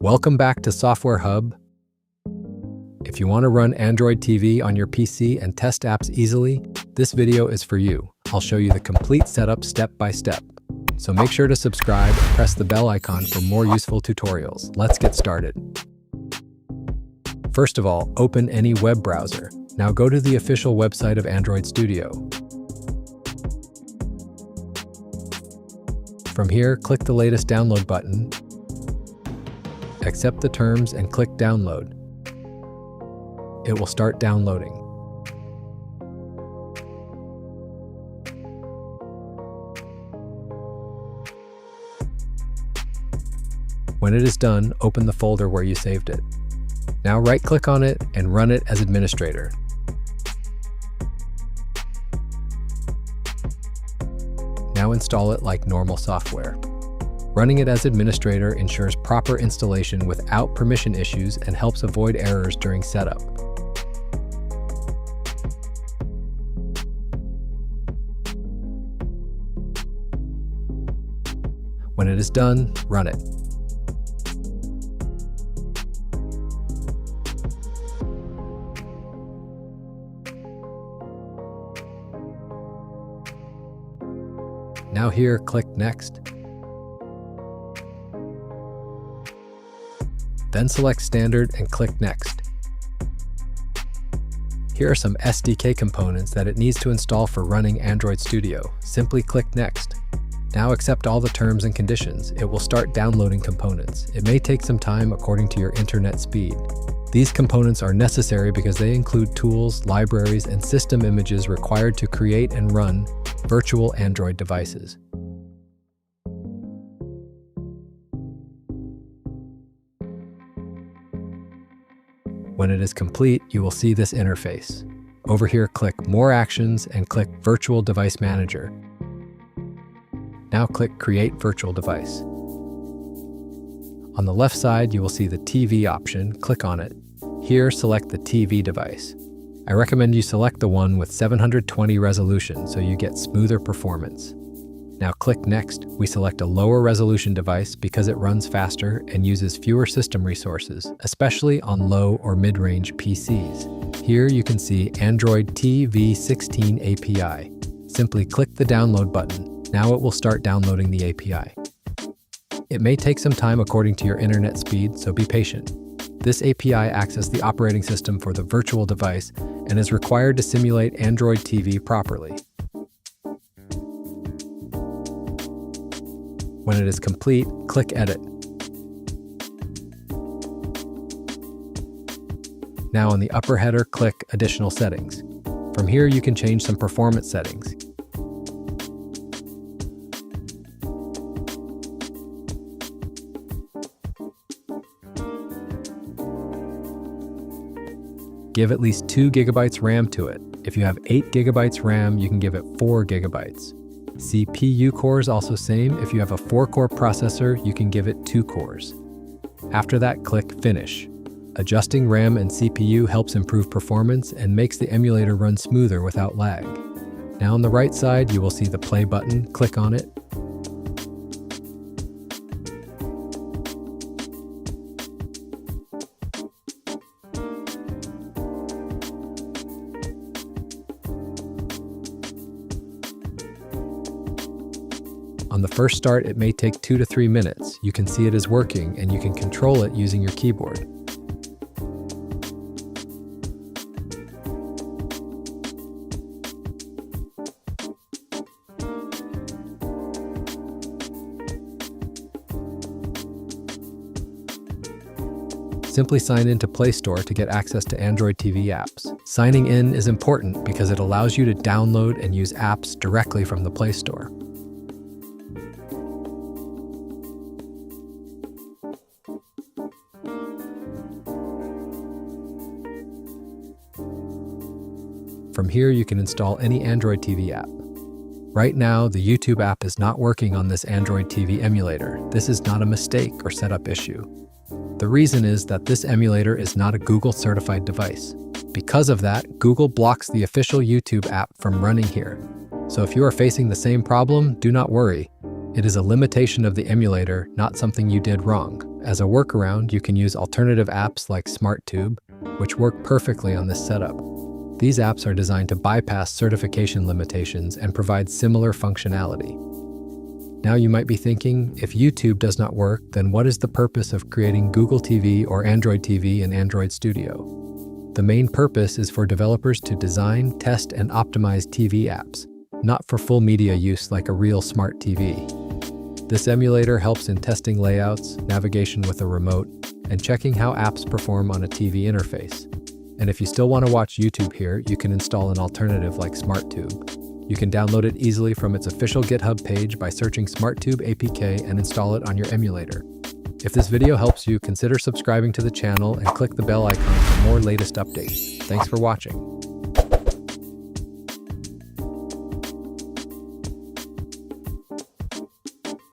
Welcome back to Software Hub. If you want to run Android TV on your PC and test apps easily, this video is for you. I'll show you the complete setup step by step. So make sure to subscribe and press the bell icon for more useful tutorials. Let's get started. First of all, open any web browser. Now go to the official website of Android Studio. From here, click the latest download button, accept the terms and click download. It will start downloading. When it is done, open the folder where you saved it. Now right-click on it and run it as administrator. Now install it like normal software. Running it as administrator ensures proper installation without permission issues and helps avoid errors during setup. When it is done, run it. Now here, click Next. Then select Standard and click Next. Here are some SDK components that it needs to install for running Android Studio. Simply click Next. Now accept all the terms and conditions. It will start downloading components. It may take some time according to your internet speed. These components are necessary because they include tools, libraries, and system images required to create and run virtual Android devices. When it is complete, you will see this interface. Over here, click More Actions and click Virtual Device Manager. Now click Create Virtual Device. On the left side, you will see the TV option. Click on it. Here, select the TV device. I recommend you select the one with 720 resolution so you get smoother performance. Now click Next. We select a lower resolution device because it runs faster and uses fewer system resources, especially on low or mid-range PCs. Here you can see Android TV 16 API. Simply click the download button. Now it will start downloading the API. It may take some time according to your internet speed, so be patient. This API acts as the operating system for the virtual device and is required to simulate Android TV properly. When it is complete, click Edit. Now on the upper header, click Additional Settings. From here, you can change some performance settings. Give at least 2 GB RAM to it. If you have 8 GB RAM, you can give it 4 GB. CPU cores also same. If you have a 4-core processor, you can give it 2 cores. After that, click Finish. Adjusting RAM and CPU helps improve performance and makes the emulator run smoother without lag. Now on the right side, you will see the play button. Click on it. On the first start, it may take 2 to 3 minutes. You can see it is working and you can control it using your keyboard. Simply sign into Play Store to get access to Android TV apps. Signing in is important because it allows you to download and use apps directly from the Play Store. From here, you can install any Android TV app. Right now, the YouTube app is not working on this Android TV emulator. This is not a mistake or setup issue. The reason is that this emulator is not a Google-certified device. Because of that, Google blocks the official YouTube app from running here. So if you are facing the same problem, do not worry. It is a limitation of the emulator, not something you did wrong. As a workaround, you can use alternative apps like SmartTube, which work perfectly on this setup. These apps are designed to bypass certification limitations and provide similar functionality. Now you might be thinking, if YouTube does not work, then what is the purpose of creating Google TV or Android TV in Android Studio? The main purpose is for developers to design, test, and optimize TV apps, not for full media use like a real smart TV. This emulator helps in testing layouts, navigation with a remote, and checking how apps perform on a TV interface. And if you still want to watch YouTube here, you can install an alternative like SmartTube. You can download it easily from its official GitHub page by searching SmartTube APK and install it on your emulator. If this video helps you, consider subscribing to the channel and click the bell icon for more latest updates. Thanks for watching.